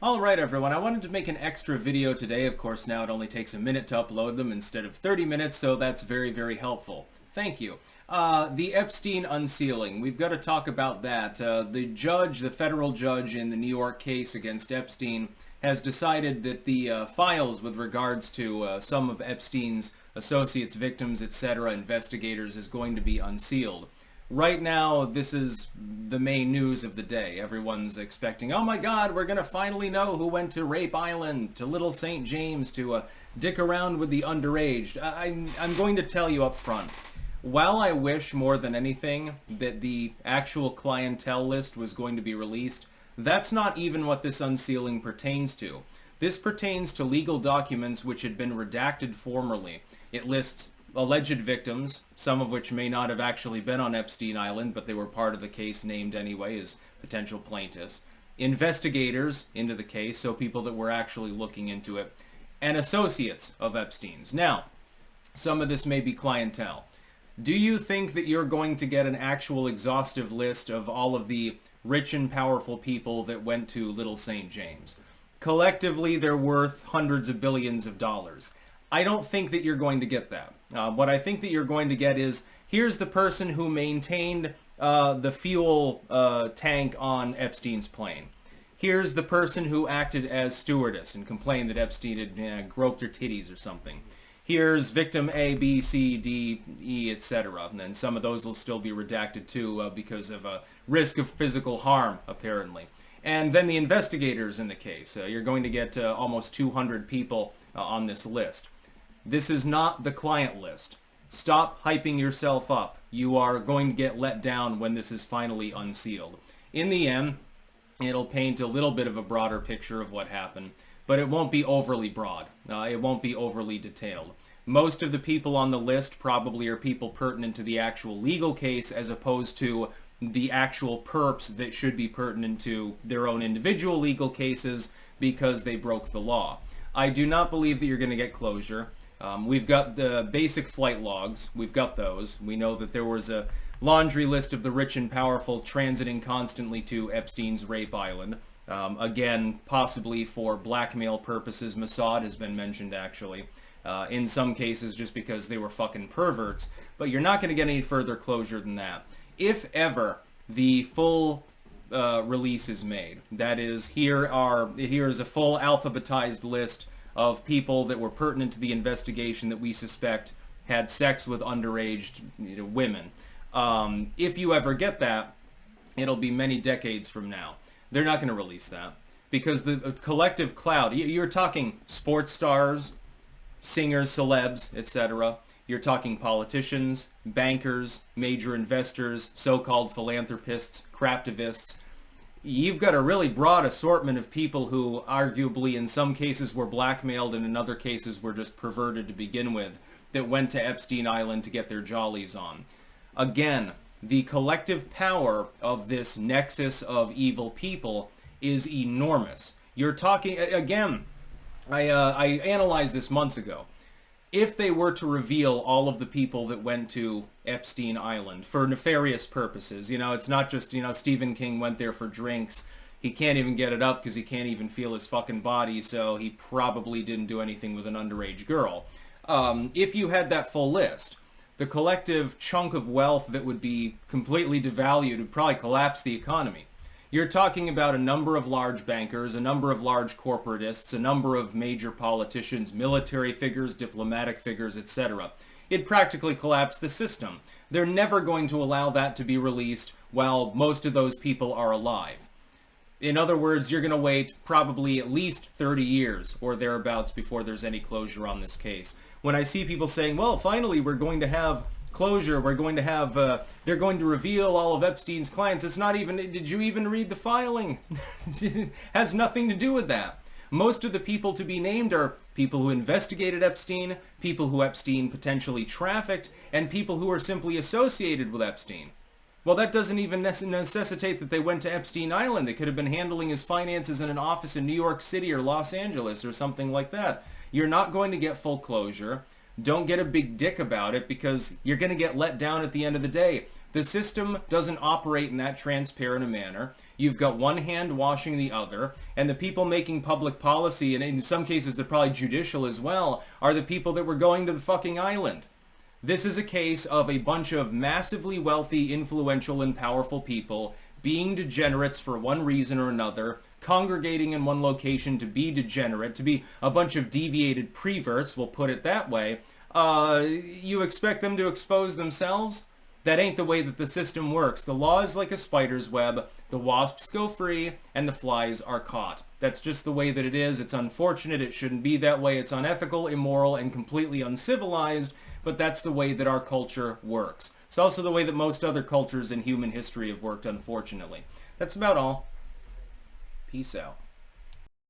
Alright everyone, I wanted to make an extra video today. Of course now it only takes a minute to upload them instead of 30 minutes, so that's very, very helpful. Thank you. The Epstein Unsealing. We've got to talk about that. The federal judge in the New York case against Epstein has decided that the files with regards to some of Epstein's associates, victims, etc., investigators is going to be unsealed. Right now, this is the main news of the day. Everyone's expecting, oh my god, we're going to finally know who went to Rape Island, to Little St. James, to dick around with the underage. I'm going to tell you up front. While I wish more than anything that the actual clientele list was going to be released, that's not even what this unsealing pertains to. This pertains to legal documents which had been redacted formerly. It lists alleged victims, some of which may not have actually been on Epstein Island, but they were part of the case named anyway as potential plaintiffs, investigators into the case, so people that were actually looking into it, and associates of Epstein's. Now, some of this may be clientele. Do you think that you're going to get an actual exhaustive list of all of the rich and powerful people that went to Little St. James? Collectively, they're worth hundreds of billions of dollars. I don't think that you're going to get that. What I think that you're going to get is, here's the person who maintained the fuel tank on Epstein's plane. Here's the person who acted as stewardess and complained that Epstein had groped her titties or something. Here's victim A, B, C, D, E, etc. And then some of those will still be redacted too because of a risk of physical harm, apparently. And then the investigators in the case. You're going to get almost 200 people on this list. This is not the client list. Stop hyping yourself up. You are going to get let down when this is finally unsealed. In the end, it'll paint a little bit of a broader picture of what happened, but it won't be overly broad. It won't be overly detailed. Most of the people on the list probably are people pertinent to the actual legal case as opposed to the actual perps that should be pertinent to their own individual legal cases because they broke the law. I do not believe that you're going to get closure. We've got the basic flight logs. We've got those. We know that there was a laundry list of the rich and powerful transiting constantly to Epstein's Rape Island. Again, possibly for blackmail purposes. Mossad has been mentioned, actually. In some cases, just because they were fucking perverts. But you're not going to get any further closure than that. If ever the full release is made, that is, here is a full alphabetized list of people that were pertinent to the investigation that we suspect had sex with underage women. If you ever get that, it'll be many decades from now. They're not going to release that because the collective cloud, you're talking sports stars, singers, celebs, etc. You're talking politicians, bankers, major investors, so-called philanthropists, craptivists. You've got a really broad assortment of people who arguably in some cases were blackmailed and in other cases were just perverted to begin with that went to Epstein Island to get their jollies on. Again, the collective power of this nexus of evil people is enormous. You're talking, again, I analyzed this months ago. If they were to reveal all of the people that went to Epstein Island for nefarious purposes, it's not just, Stephen King went there for drinks. He can't even get it up because he can't even feel his fucking body, so he probably didn't do anything with an underage girl. If you had that full list, the collective chunk of wealth that would be completely devalued would probably collapse the economy. You're talking about a number of large bankers, a number of large corporatists, a number of major politicians, military figures, diplomatic figures, etc. It'd practically collapse the system. They're never going to allow that to be released while most of those people are alive. In other words, you're going to wait probably at least 30 years or thereabouts before there's any closure on this case. When I see people saying, well, finally we're going to have closure, we're going to have, they're going to reveal all of Epstein's clients. It's not even, did you even read the filing? It has nothing to do with that. Most of the people to be named are people who investigated Epstein, people who Epstein potentially trafficked, and people who are simply associated with Epstein. Well, that doesn't even necessitate that they went to Epstein Island. They could have been handling his finances in an office in New York City or Los Angeles or something like that. You're not going to get full closure. Don't get a big dick about it because you're going to get let down at the end of the day. The system doesn't operate in that transparent a manner. You've got one hand washing the other, and the people making public policy, and in some cases they're probably judicial as well, are the people that were going to the fucking island. This is a case of a bunch of massively wealthy, influential, and powerful people being degenerates for one reason or another, congregating in one location to be degenerate, to be a bunch of deviated preverts, we'll put it that way. You expect them to expose themselves? That ain't the way that the system works. The law is like a spider's web. The wasps go free, and the flies are caught. That's just the way that it is. It's unfortunate. It shouldn't be that way. It's unethical, immoral, and completely uncivilized, but that's the way that our culture works. It's also the way that most other cultures in human history have worked, unfortunately. That's about all. Peace out.